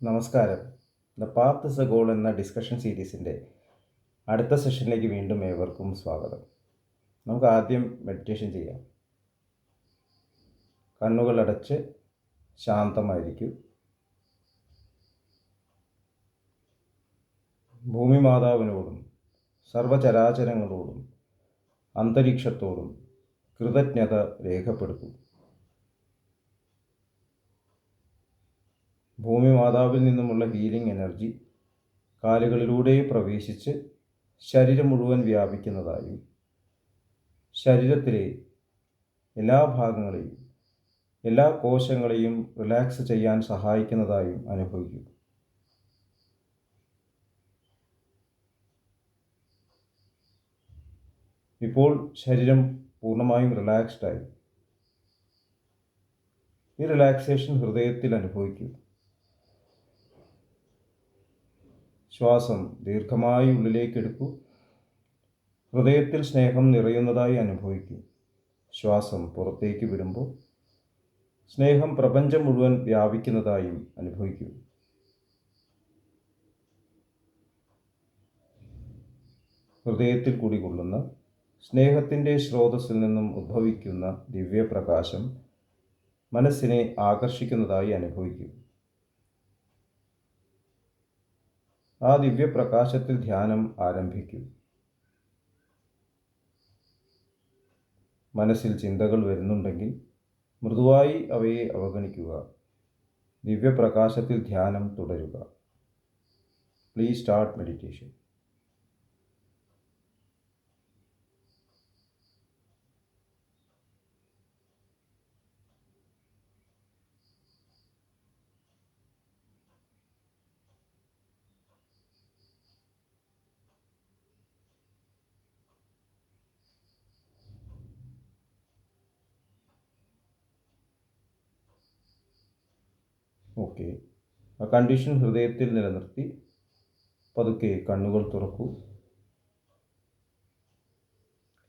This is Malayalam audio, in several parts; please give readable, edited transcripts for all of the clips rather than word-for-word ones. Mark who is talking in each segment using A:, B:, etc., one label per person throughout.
A: നമസ്കാരം. The path is A goal എന്ന ഡിസ്കഷൻ സീരീസിൻ്റെ അടുത്ത സെഷനിലേക്ക് വീണ്ടും ഏവർക്കും സ്വാഗതം. നമുക്ക് ആദ്യം മെഡിറ്റേഷൻ ചെയ്യാം. കണ്ണുകളടച്ച് ശാന്തമായിരിക്കൂ. ഭൂമി മാതാവിനോടും സർവചരാചരങ്ങളോടും അന്തരീക്ഷത്തോടും കൃതജ്ഞത രേഖപ്പെടുത്തൂ. ഭൂമി മാതാവിൽ നിന്നുമുള്ള ഹീലിംഗ് എനർജി കാലുകളിലൂടെ പ്രവേശിച്ച് ശരീരം മുഴുവൻ വ്യാപിക്കുന്നതായും ശരീരത്തിലെ എല്ലാ ഭാഗങ്ങളെയും എല്ലാ കോശങ്ങളെയും റിലാക്സ് ചെയ്യാൻ സഹായിക്കുന്നതായും അനുഭവിക്കും. ഇപ്പോൾ ശരീരം പൂർണ്ണമായും റിലാക്സ്ഡായി. ഈ റിലാക്സേഷൻ ഹൃദയത്തിൽ അനുഭവിക്കൂ. ശ്വാസം ദീർഘമായി ഉള്ളിലേക്ക് എടുക്കൂ. ഹൃദയത്തിൽ സ്നേഹം നിറയുന്നതായി അനുഭവിക്കൂ. ശ്വാസം പുറത്തേക്ക് വിടുമ്പോൾ സ്നേഹം പ്രപഞ്ചം മുഴുവൻ വ്യാപിക്കുന്നതായും അനുഭവിക്കൂ. ഹൃദയത്തിൽ കുടികൊള്ളുന്ന സ്നേഹത്തിൻ്റെ സ്രോതസ്സിൽ നിന്നും ഉദ്ഭവിക്കുന്ന ദിവ്യപ്രകാശം മനസ്സിനെ ആകർഷിക്കുന്നതായി അനുഭവിക്കൂ. ആ ദിവ്യപ്രകാശത്തിൽ ധ്യാനം ആരംഭിക്കൂ. മനസ്സിൽ ചിന്തകൾ വരുന്നുണ്ടെങ്കിൽ മൃദുവായി അവയെ അവഗണിക്കുക. ദിവ്യപ്രകാശത്തിൽ ധ്യാനം തുടരുക. Please start meditation. ഓക്കെ, ആ കണ്ടീഷൻ ഹൃദയത്തിൽ നിലനിർത്തി പതുക്കെ കണ്ണുകൾ തുറക്കൂ.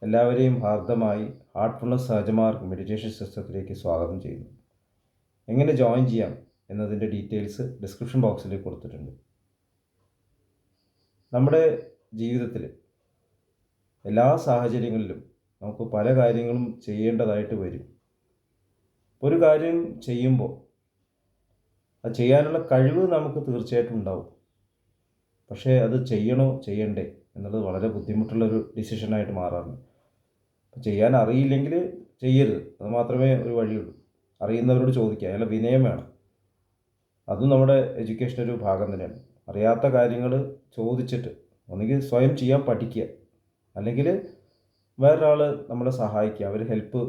A: എല്ലാവരെയും ഹാർദമായി ഹാർട്ട്ഫുൾനെസ് സഹജമാർഗ് മെഡിറ്റേഷൻ സിസ്റ്റത്തിലേക്ക് സ്വാഗതം ചെയ്യുന്നു. എങ്ങനെ ജോയിൻ ചെയ്യാം എന്നതിൻ്റെ ഡീറ്റെയിൽസ് ഡിസ്ക്രിപ്ഷൻ ബോക്സിൽ കൊടുത്തിട്ടുണ്ട്. നമ്മുടെ ജീവിതത്തിൽ എല്ലാ സാഹചര്യങ്ങളിലും നമുക്ക് പല കാര്യങ്ങളും ചെയ്യേണ്ടതായിട്ട് വരും. ഒരു കാര്യം ചെയ്യുമ്പോൾ അത് ചെയ്യാനുള്ള കഴിവ് നമുക്ക് തീർച്ചയായിട്ടും ഉണ്ടാവും. പക്ഷേ അത് ചെയ്യണോ ചെയ്യണ്ടേ എന്നുള്ളത് വളരെ ബുദ്ധിമുട്ടുള്ളൊരു ഡിസിഷനായിട്ട് മാറാറുണ്ട്. അപ്പോൾ ചെയ്യാൻ അറിയില്ലെങ്കിൽ ചെയ്യരുത്, അത് മാത്രമേ ഒരു വഴിയുള്ളൂ. അറിയുന്നവരോട് ചോദിക്കുക, അയാളെ വിനയം വേണം. അതും നമ്മുടെ എഡ്യൂക്കേഷൻ ഒരു ഭാഗം തന്നെയാണ്. അറിയാത്ത കാര്യങ്ങൾ ചോദിച്ചിട്ട് ഒന്നുകിൽ സ്വയം ചെയ്യാൻ പഠിക്കുക, അല്ലെങ്കിൽ വേറൊരാൾ നമ്മളെ സഹായിക്കുക, അവർ ഹെൽപ്പ്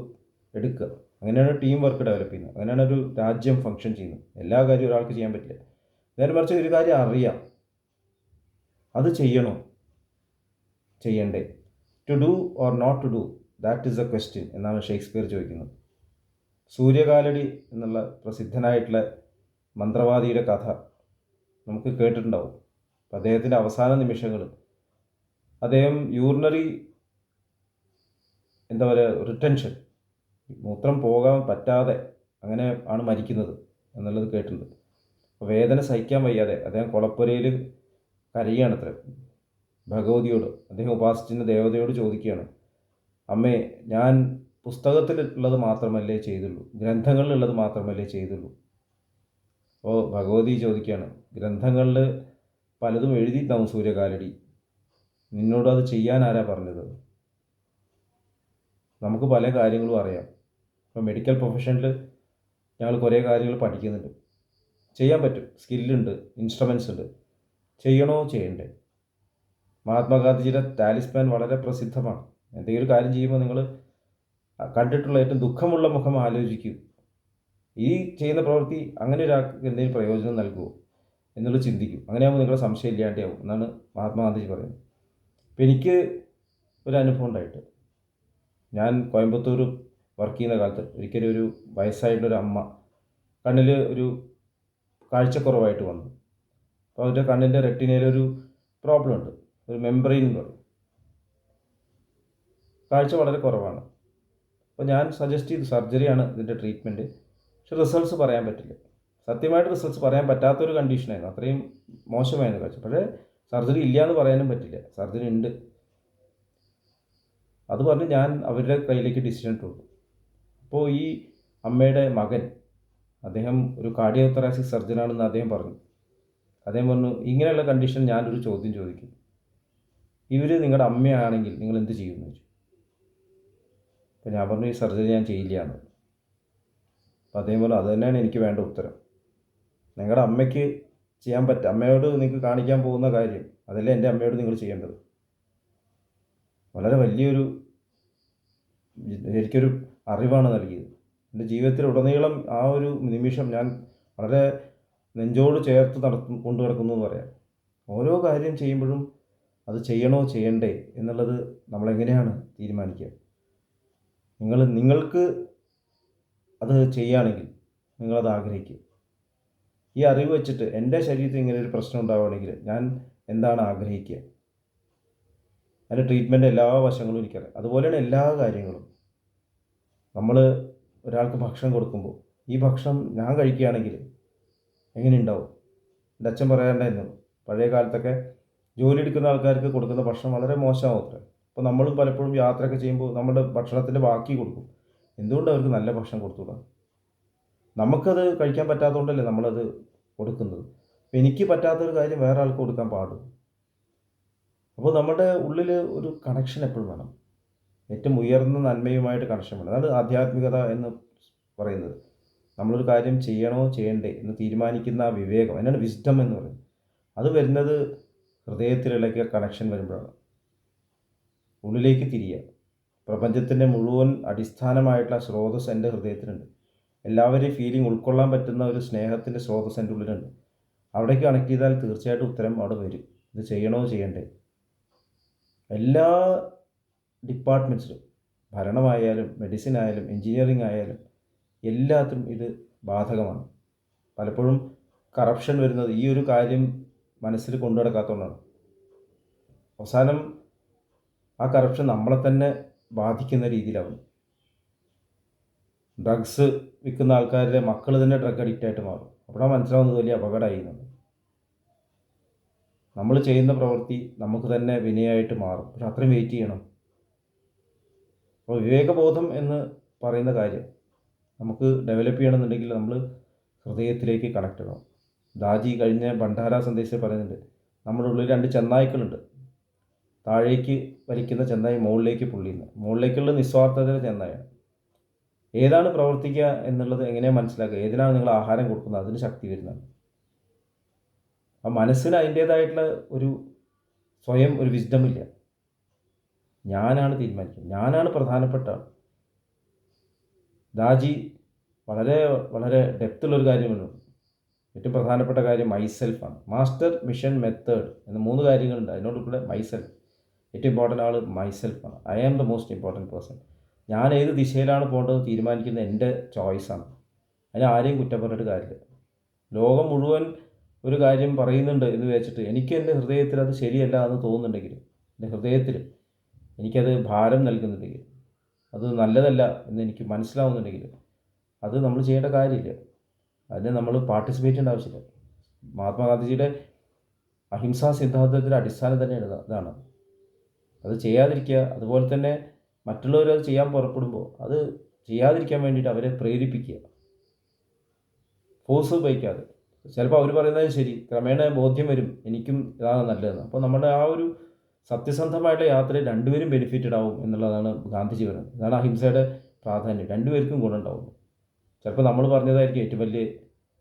A: എടുക്കുക. അങ്ങനെയാണ് ടീം വർക്ക് ഡെവലപ്പ് ചെയ്യുന്നത്. അങ്ങനെയാണ് ഒരു രാജ്യം ഫങ്ഷൻ ചെയ്യുന്നത്. എല്ലാ കാര്യവും ഒരാൾക്ക് ചെയ്യാൻ പറ്റില്ല. നേരെ മറിച്ച് ഒരു കാര്യം അറിയാം, അത് ചെയ്യണോ ചെയ്യണ്ടേ, to do or not to do, that is a question എന്നാണ് ഷേക്സ്പിയർ ചോദിക്കുന്നത്. സൂര്യകാലടി എന്നുള്ള പ്രസിദ്ധനായിട്ടുള്ള മന്ത്രവാദിയുടെ കഥ നമുക്ക് കേട്ടിട്ടുണ്ടാവും. അപ്പം അദ്ദേഹത്തിൻ്റെ അവസാന നിമിഷങ്ങൾ അദ്ദേഹം യൂറിനറി റിട്ടൻഷൻ, മൂത്രം പോകാൻ പറ്റാതെ അങ്ങനെ ആണ് മരിക്കുന്നത് എന്നുള്ളത് കേട്ടിട്ടുണ്ട്. അപ്പോൾ വേദന സഹിക്കാൻ വയ്യാതെ അദ്ദേഹം കുളപ്പുരയിൽ കരയുകയാണത്രേ ഭഗവതിയോട്. അദ്ദേഹം ഉപാസിച്ചിരുന്ന ദേവതയോട് ചോദിക്കുകയാണ്, അമ്മേ, ഞാൻ പുസ്തകത്തിലുള്ളത് മാത്രമല്ലേ ചെയ്തുള്ളൂ, ഗ്രന്ഥങ്ങളിലുള്ളത് മാത്രമല്ലേ ചെയ്തുള്ളൂ. അപ്പോൾ ഭഗവതി ചോദിക്കുകയാണ്, ഗ്രന്ഥങ്ങളിൽ പലതും എഴുതിയിട്ടുണ്ടാവും സൂര്യകാലടി, നിന്നോട് അത് ചെയ്യാൻ ആരാ പറഞ്ഞത്? നമുക്ക് പല കാര്യങ്ങളും അറിയാം. ഇപ്പോൾ മെഡിക്കൽ പ്രൊഫഷനിൽ ഞങ്ങൾ കുറേ കാര്യങ്ങൾ പഠിക്കുന്നുണ്ട്. ചെയ്യാൻ പറ്റും, സ്കില്ലുണ്ട്, ഇൻസ്ട്രുമെൻസ് ഉണ്ട്. ചെയ്യണോ ചെയ്യണ്ടേ? മഹാത്മാഗാന്ധിജിയുടെ ടാലിസ്മാൻ വളരെ പ്രസിദ്ധമാണ്. എന്തെങ്കിലും ഒരു കാര്യം ചെയ്യുമ്പോൾ നിങ്ങൾ കണ്ടിട്ടുള്ള ഏറ്റവും ദുഃഖമുള്ള മുഖം ആലോചിക്കൂ. ഈ ചെയ്യുന്ന പ്രവൃത്തി അങ്ങനെ ഒരാൾക്ക് എന്തെങ്കിലും പ്രയോജനം നൽകുമോ എന്നുള്ളത് ചിന്തിക്കും. അങ്ങനെയാകുമ്പോൾ നിങ്ങളുടെ സംശയം ഇല്ലാണ്ടാവും എന്നാണ് മഹാത്മാഗാന്ധിജി പറയുന്നത്. അപ്പം എനിക്ക് ഒരു അനുഭവം ഉണ്ടായിട്ട്, ഞാൻ കോയമ്പത്തൂർ വർക്ക് ചെയ്യുന്ന കാലത്ത് ഒരിക്കലും ഒരു വയസ്സായിട്ടുള്ളൊരു അമ്മ കണ്ണിൽ ഒരു കാഴ്ചക്കുറവായിട്ട് വന്നു. അപ്പോൾ അവരുടെ കണ്ണിൻ്റെ റെറ്റിനയിലൊരു പ്രോബ്ലം ഉണ്ട്, ഒരു മെംബ്രെയിൻ എന്ന് പറയും. കാഴ്ച വളരെ കുറവാണ്. അപ്പോൾ ഞാൻ സജസ്റ്റ് ചെയ്തു സർജറിയാണ് ഇതിൻ്റെ ട്രീറ്റ്മെൻറ്റ്. പക്ഷെ റിസൾട്ട്സ് പറയാൻ പറ്റില്ല. സത്യമായിട്ട് റിസൾട്ട്സ് പറയാൻ പറ്റാത്തൊരു കണ്ടീഷനായിരുന്നു, അത്രയും മോശമായിരുന്നു കാഴ്ച. പക്ഷേ സർജറി ഇല്ല എന്ന് പറയാനും പറ്റില്ല, സർജറി ഉണ്ട്. അത് പറഞ്ഞ് ഞാൻ അവരുടെ കയ്യിലേക്ക് ഡിസിഷൻ ഇട്ടു. അപ്പോൾ ഈ അമ്മയുടെ മകൻ, അദ്ദേഹം ഒരു കാർഡിയോതൊറാസിക് സർജനാണെന്ന് അദ്ദേഹം പറഞ്ഞു. അദ്ദേഹം പറഞ്ഞു, ഇങ്ങനെയുള്ള കണ്ടീഷൻ ഞാനൊരു ചോദ്യം ചോദിക്കും, ഇവർ നിങ്ങളുടെ അമ്മയാണെങ്കിൽ നിങ്ങൾ എന്ത് ചെയ്യുമെന്ന് ചോദിച്ചു. അപ്പോൾ ഞാൻ പറഞ്ഞു, ഈ സർജറി ഞാൻ ചെയ്യില്ല എന്ന്. അപ്പോൾ അദ്ദേഹം പറഞ്ഞു, അത് തന്നെയാണ് എനിക്ക് വേണ്ട ഉത്തരം. നിങ്ങളുടെ അമ്മയ്ക്ക് ചെയ്യാൻ പറ്റും, അമ്മയോട് നിങ്ങൾക്ക് കാണിക്കാൻ പോകുന്ന കാര്യം അതല്ലേ എൻ്റെ അമ്മയോട് നിങ്ങൾ ചെയ്യേണ്ടത്. വളരെ വലിയൊരു എനിക്കൊരു അറിവാണ് നൽകിയത്. എൻ്റെ ജീവിതത്തിലുടനീളം ആ ഒരു നിമിഷം ഞാൻ വളരെ നെഞ്ചോട് ചേർത്ത് കൊണ്ടു നടക്കുന്നു എന്ന് പറയാം. ഓരോ കാര്യം ചെയ്യുമ്പോഴും അത് ചെയ്യണോ ചെയ്യണ്ടേ എന്നുള്ളത് നമ്മളെങ്ങനെയാണ് തീരുമാനിക്കുക. നിങ്ങൾക്ക് അത് ചെയ്യുകയാണെങ്കിൽ നിങ്ങളത് ആഗ്രഹിക്കുക. ഈ അറിവ് വെച്ചിട്ട് എൻ്റെ ശരീരത്തിൽ ഇങ്ങനെ ഒരു പ്രശ്നം ഉണ്ടാവുകയാണെങ്കിൽ ഞാൻ എന്താണ് ആഗ്രഹിക്കുക, അതിൻ്റെ ട്രീറ്റ്മെൻറ്റ് എല്ലാ വശങ്ങളും എനിക്കറിയാം. അതുപോലെയാണ് എല്ലാ കാര്യങ്ങളും. നമ്മൾ ഒരാൾക്ക് ഭക്ഷണം കൊടുക്കുമ്പോൾ ഈ ഭക്ഷണം ഞാൻ കഴിക്കുകയാണെങ്കിൽ എങ്ങനെ ഉണ്ടാവും. എൻ്റെ അച്ഛൻ പറയാറുണ്ടായിരുന്നു, പഴയ കാലത്തൊക്കെ ജോലി എടുക്കുന്ന ആൾക്കാർക്ക് കൊടുക്കുന്ന ഭക്ഷണം വളരെ മോശമാവും അത്ര. അപ്പോൾ നമ്മളും പലപ്പോഴും യാത്രയൊക്കെ ചെയ്യുമ്പോൾ നമ്മുടെ ഭക്ഷണത്തിൻ്റെ ബാക്കി കൊടുക്കും. എന്തുകൊണ്ട് അവർക്ക് നല്ല ഭക്ഷണം കൊടുത്തുകൂടാ? നമുക്കത് കഴിക്കാൻ പറ്റാത്തതുകൊണ്ടല്ലേ നമ്മളത് കൊടുക്കുന്നത്. അപ്പോൾ എനിക്ക് പറ്റാത്തൊരു കാര്യം വേറെ ആൾക്ക് കൊടുക്കാൻ പാടും. അപ്പോൾ നമ്മുടെ ഉള്ളിൽ ഒരു കണക്ഷൻ എപ്പോഴും വേണം, ഏറ്റവും ഉയർന്ന നന്മയുമായിട്ട് കണക്ഷൻ വേണം. അതാണ് ആധ്യാത്മികത എന്ന് പറയുന്നത്. നമ്മളൊരു കാര്യം ചെയ്യണോ ചെയ്യണ്ടേ എന്ന് തീരുമാനിക്കുന്ന ആ വിവേകം, അതിനാണ് വിസ്ഡം എന്ന് പറയുന്നത്. അത് വരുന്നത് ഹൃദയത്തിലേക്ക് കണക്ഷൻ വരുമ്പോഴാണ്. ഉള്ളിലേക്ക് തിരിയുക. പ്രപഞ്ചത്തിൻ്റെ മുഴുവൻ അടിസ്ഥാനമായിട്ടുള്ള സ്രോതസ് എൻ്റെ ഹൃദയത്തിലുണ്ട്. എല്ലാവരെയും ഫീലിംഗ് ഉൾക്കൊള്ളാൻ പറ്റുന്ന ഒരു സ്നേഹത്തിൻ്റെ സ്രോതസ് എൻ്റെ ഉള്ളിലുണ്ട്. അവിടേക്ക് കണക്ട് ചെയ്താൽ തീർച്ചയായിട്ടും ഉത്തരം അവിടെ വരും. ഇത് ചെയ്യണോ ചെയ്യണ്ടേ. എല്ലാ ഡിപ്പാർട്ട്മെൻറ്റ്സിലും, ഭരണമായാലും മെഡിസിൻ ആയാലും എൻജിനീയറിംഗ് ആയാലും എല്ലാത്തിനും ഇത് ബാധകമാണ്. പലപ്പോഴും കറപ്ഷൻ വരുന്നത് ഈ ഒരു കാര്യം മനസ്സിൽ കൊണ്ടു നടക്കാത്തതുകൊണ്ടാണ്. അവസാനം ആ കറപ്ഷൻ നമ്മളെ തന്നെ ബാധിക്കുന്ന രീതിയിലാവും. ഡ്രഗ്സ് വിൽക്കുന്ന ആൾക്കാരുടെ മക്കൾ തന്നെ ഡ്രഗ് അഡിക്റ്റായിട്ട് മാറും. അപ്പോഴാണ് മനസ്സിലാവുന്നത് വലിയ അപകടമായി എന്നുള്ളത്. നമ്മൾ ചെയ്യുന്ന പ്രവൃത്തി നമുക്ക് തന്നെ വിനയായിട്ട് മാറും. പക്ഷെ അത്രയും വെയിറ്റ് ചെയ്യണം. അപ്പോൾ വിവേകബോധം എന്ന് പറയുന്ന കാര്യം നമുക്ക് ഡെവലപ്പ് ചെയ്യണമെന്നുണ്ടെങ്കിൽ നമ്മൾ ഹൃദയത്തിലേക്ക് കണക്ട് ചെയ്യണം. ദാജി കഴിഞ്ഞ ഭണ്ഡാര സന്ദേശത്തിൽ പറയുന്നുണ്ട്, നമ്മുടെ ഉള്ളിൽ രണ്ട് ചെന്നായ്ക്കളുണ്ട്. താഴേക്ക് വലിക്കുന്ന ചെന്നായി, മുകളിലേക്ക് പുള്ളിയുന്ന. മുകളിലേക്കുള്ള നിസ്വാർത്ഥതയുടെ ചെന്നായാണ്. ഏതാണ് പ്രവർത്തിക്കുക എന്നുള്ളത് എങ്ങനെയാണ് മനസ്സിലാക്കുക? ഏതിനാണ് നിങ്ങൾ ആഹാരം കൊടുക്കുന്നത്, അതിന് ശക്തി വരുന്നതാണ്. ആ മനസ്സിന് അതിൻ്റേതായിട്ടുള്ള ഒരു സ്വയം ഒരു വിസ്ഡമില്ല. ഞാനാണ് തീരുമാനിക്കുന്നത്, ഞാനാണ് പ്രധാനപ്പെട്ട ആൾ. ദാജി വളരെ വളരെ ഡെപ്തുള്ളൊരു കാര്യമാണ്. ഏറ്റവും പ്രധാനപ്പെട്ട കാര്യം മൈസെൽഫാണ്. മാസ്റ്റർ, മിഷൻ, മെത്തേഡ് എന്ന 3 കാര്യങ്ങളുണ്ട്. അതിനോട് കൂടെ മൈസെൽഫ്, ഏറ്റവും ഇമ്പോർട്ടൻ്റ് ആൾ മൈസെൽഫാണ്. I am the most important person. ഞാൻ ഏത് ദിശയിലാണ് പോകേണ്ടത് തീരുമാനിക്കുന്നത് എൻ്റെ ചോയ്സാണ്. അതിന് ആരെയും കുറ്റം പറഞ്ഞിട്ട് കാര്യമില്ല. ലോകം മുഴുവൻ ഒരു കാര്യം പറയുന്നുണ്ട് എന്ന് വെച്ചിട്ട് എനിക്ക് എൻ്റെ ഹൃദയത്തിൽ അത് ശരിയല്ല എന്ന് തോന്നുന്നുണ്ടെങ്കിൽ, എൻ്റെ ഹൃദയത്തിൽ എനിക്കത് ഭാരം നൽകുന്നുണ്ടെങ്കിൽ, അത് നല്ലതല്ല എന്ന് എനിക്ക് മനസ്സിലാവുന്നുണ്ടെങ്കിൽ, അത് നമ്മൾ ചെയ്യേണ്ട കാര്യമില്ല. അതിന് നമ്മൾ പാർട്ടിസിപ്പേറ്റ് ചെയ്യേണ്ട ആവശ്യമില്ല. മഹാത്മാഗാന്ധിജിയുടെ അഹിംസാ സിദ്ധാന്തത്തിൻ്റെ അടിസ്ഥാനം തന്നെയാണ് ഇതാണ്. അത് ചെയ്യാതിരിക്കുക. അതുപോലെ തന്നെ മറ്റുള്ളവർ അത് ചെയ്യാൻ പുറപ്പെടുമ്പോൾ അത് ചെയ്യാതിരിക്കാൻ വേണ്ടിയിട്ട് അവരെ പ്രേരിപ്പിക്കുക, ഫോഴ്സ് ഉപയോഗിക്കാതെ. ചിലപ്പോൾ അവർ പറയുന്നത് ശരി, ക്രമേണ ബോധ്യം വരും എനിക്കും ഇതാണ് നല്ലതെന്ന്. അപ്പോൾ നമ്മുടെ ആ ഒരു സത്യസന്ധമായിട്ടുള്ള യാത്രയിൽ രണ്ടുപേരും ബെനിഫിറ്റഡ് ആവും എന്നുള്ളതാണ് ഗാന്ധിജി പറയുന്നത്. ഇതാണ് അഹിംസയുടെ പ്രാധാന്യം. രണ്ടുപേർക്കും ഗുണമുണ്ടാവും. ചിലപ്പോൾ നമ്മൾ പറഞ്ഞതായിരിക്കും ഏറ്റവും വലിയ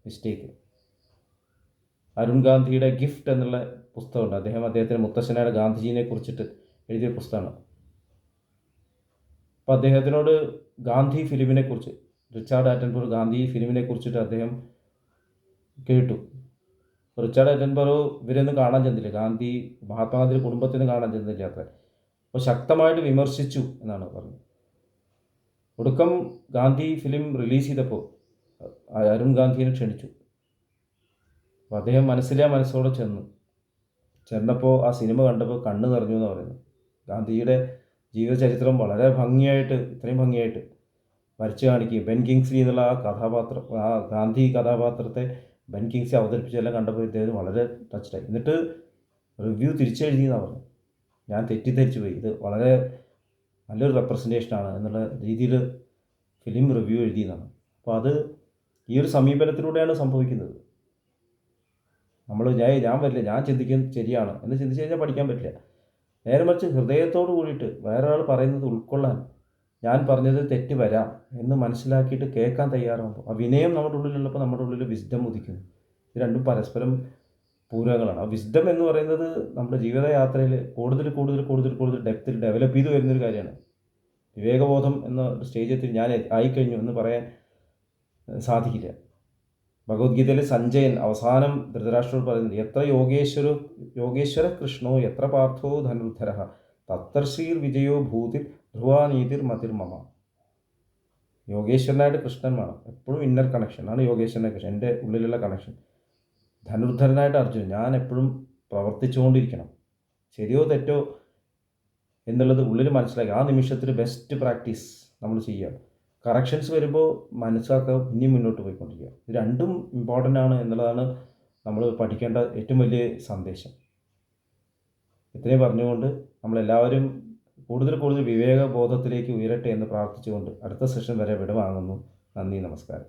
A: മിസ്റ്റേക്ക്. അരുൺ ഗാന്ധിയുടെ ഗിഫ്റ്റ് എന്നുള്ള പുസ്തകമുണ്ട്. അദ്ദേഹത്തിൻ്റെ മുത്തശ്ശനായ ഗാന്ധിജീനെ കുറിച്ചിട്ട് എഴുതിയ പുസ്തകമാണ്. അപ്പോൾ അദ്ദേഹത്തിനോട് ഗാന്ധി ഫിലിമിനെക്കുറിച്ച്, റിച്ചാർഡ് ആറ്റൻബറോ ഗാന്ധി ഫിലിമിനെ കുറിച്ചിട്ട് അദ്ദേഹം കേട്ടു. റിച്ചാർഡ് ആറ്റൻബറോ ഇവരൊന്നും കാണാൻ ചെന്നില്ല, ഗാന്ധി മഹാത്മാഗാന്ധിയുടെ കുടുംബത്തിന് കാണാൻ ചെന്നില്ല അത്ര. അപ്പോൾ ശക്തമായിട്ട് വിമർശിച്ചു എന്നാണ് പറഞ്ഞത്. ഒടുക്കം ഗാന്ധി ഫിലിം റിലീസ് ചെയ്തപ്പോൾ അരുൺ ഗാന്ധിയെ ക്ഷണിച്ചു. അപ്പോൾ അദ്ദേഹം മനസ്സോടെ ചെന്നപ്പോൾ ആ സിനിമ കണ്ടപ്പോൾ കണ്ണ് നിറഞ്ഞു എന്ന് പറയുന്നത്. ഗാന്ധിയുടെ ജീവചരിത്രം വളരെ ഭംഗിയായിട്ട്, ഇത്രയും ഭംഗിയായിട്ട് വരച്ച് കാണിക്കുകയും ബെൻ കിങ്സ്ലി എന്നുള്ള ആ കഥാപാത്രം, ആ ഗാന്ധി കഥാപാത്രത്തെ ബെൻ കിങ്സ്ലി അവതരിപ്പിച്ചെല്ലാം കണ്ടപ്പോൾ ഇദ്ദേഹം വളരെ ടച്ച്ഡായി. എന്നിട്ട് റിവ്യൂ തിരിച്ചെഴുതിയെന്നാണ് പറഞ്ഞു. ഞാൻ തെറ്റിദ്ധരിച്ചു പോയി, ഇത് വളരെ നല്ലൊരു റെപ്രസെൻറ്റേഷനാണ് എന്നുള്ള രീതിയിൽ ഫിലിം റിവ്യൂ എഴുതിയെന്നാണ്. അപ്പോൾ അത് ഈ ഒരു സമീപനത്തിലൂടെയാണ് സംഭവിക്കുന്നത്. ഞാൻ വരില്ല, ഞാൻ ചിന്തിക്കുന്നത് ശരിയാണ് എന്ന് ചിന്തിച്ച് കഴിഞ്ഞാൽ പഠിക്കാൻ പറ്റില്ല. നേരെ മറിച്ച് ഹൃദയത്തോട് കൂടിയിട്ട് വേറൊരാൾ പറയുന്നത് ഉൾക്കൊള്ളാൻ, ഞാൻ പറഞ്ഞത് തെറ്റ് വരാം എന്ന് മനസ്സിലാക്കിയിട്ട് കേൾക്കാൻ തയ്യാറാകുമ്പോൾ, ആ വിനയം നമ്മുടെ ഉള്ളിലുള്ളപ്പോൾ നമ്മുടെ ഉള്ളിൽ വിസ്ഡം ഉദിക്കുന്നു. ഇത് രണ്ടും പരസ്പരം പൂരകങ്ങളാണ്. ആ വിസ്ഡം എന്ന് പറയുന്നത് നമ്മുടെ ജീവിതയാത്രയിൽ കൂടുതൽ കൂടുതൽ കൂടുതൽ കൂടുതൽ ഡെപ്തിൽ ഡെവലപ്പ് ചെയ്ത് വരുന്നൊരു കാര്യമാണ്. വിവേകബോധം എന്ന സ്റ്റേജത്തിൽ ഞാൻ ആയിക്കഴിഞ്ഞു എന്ന് പറയാൻ സാധിക്കില്ല. ഭഗവത്ഗീതയിലെ സഞ്ജയൻ അവസാനം ധൃതരാഷ്ട്രോട് പറയുന്നത്, എത്ര യോഗേശ്വര കൃഷ്ണോ എത്ര പാർത്ഥോ ധനുർധര തത്തർശ്രീർ വിജയോ ഭൂതിർ ധ്രുവാനീതിർ മതിർമമ. യോഗേശ്വരനായിട്ട് കൃഷ്ണൻ വേണം, എപ്പോഴും ഇന്നർ കണക്ഷൻ ആണ് യോഗേശ്വരനായ കൃഷ്ണൻ, എൻ്റെ ഉള്ളിലുള്ള കണക്ഷൻ. ധനുർധരനായിട്ട് അർജുനൻ, ഞാൻ എപ്പോഴും പ്രവർത്തിച്ചുകൊണ്ടിരിക്കണം, ശരിയോ തെറ്റോ എന്നുള്ളത് ഉള്ളിൽ മനസ്സിലാക്കി ആ നിമിഷത്തിൽ ബെസ്റ്റ് പ്രാക്ടീസ് നമ്മൾ ചെയ്യുക. കറക്ഷൻസ് വരുമ്പോൾ മനസ്സിലാക്കുക, ഇനിയും മുന്നോട്ട് പോയിക്കൊണ്ടിരിക്കുക. ഇത് രണ്ടും ഇമ്പോർട്ടൻ്റ് ആണ് എന്നുള്ളതാണ് നമ്മൾ പഠിക്കേണ്ട ഏറ്റവും വലിയ സന്ദേശം. ഇത്രയും പറഞ്ഞുകൊണ്ട് നമ്മളെല്ലാവരും കൂടുതൽ കൂടുതൽ വിവേകബോധത്തിലേക്ക് ഉയരട്ടെ എന്ന് പ്രാർത്ഥിച്ചുകൊണ്ട് അടുത്ത സെഷൻ വരെ വിടവാങ്ങുന്നു. നന്ദി, നമസ്കാരം.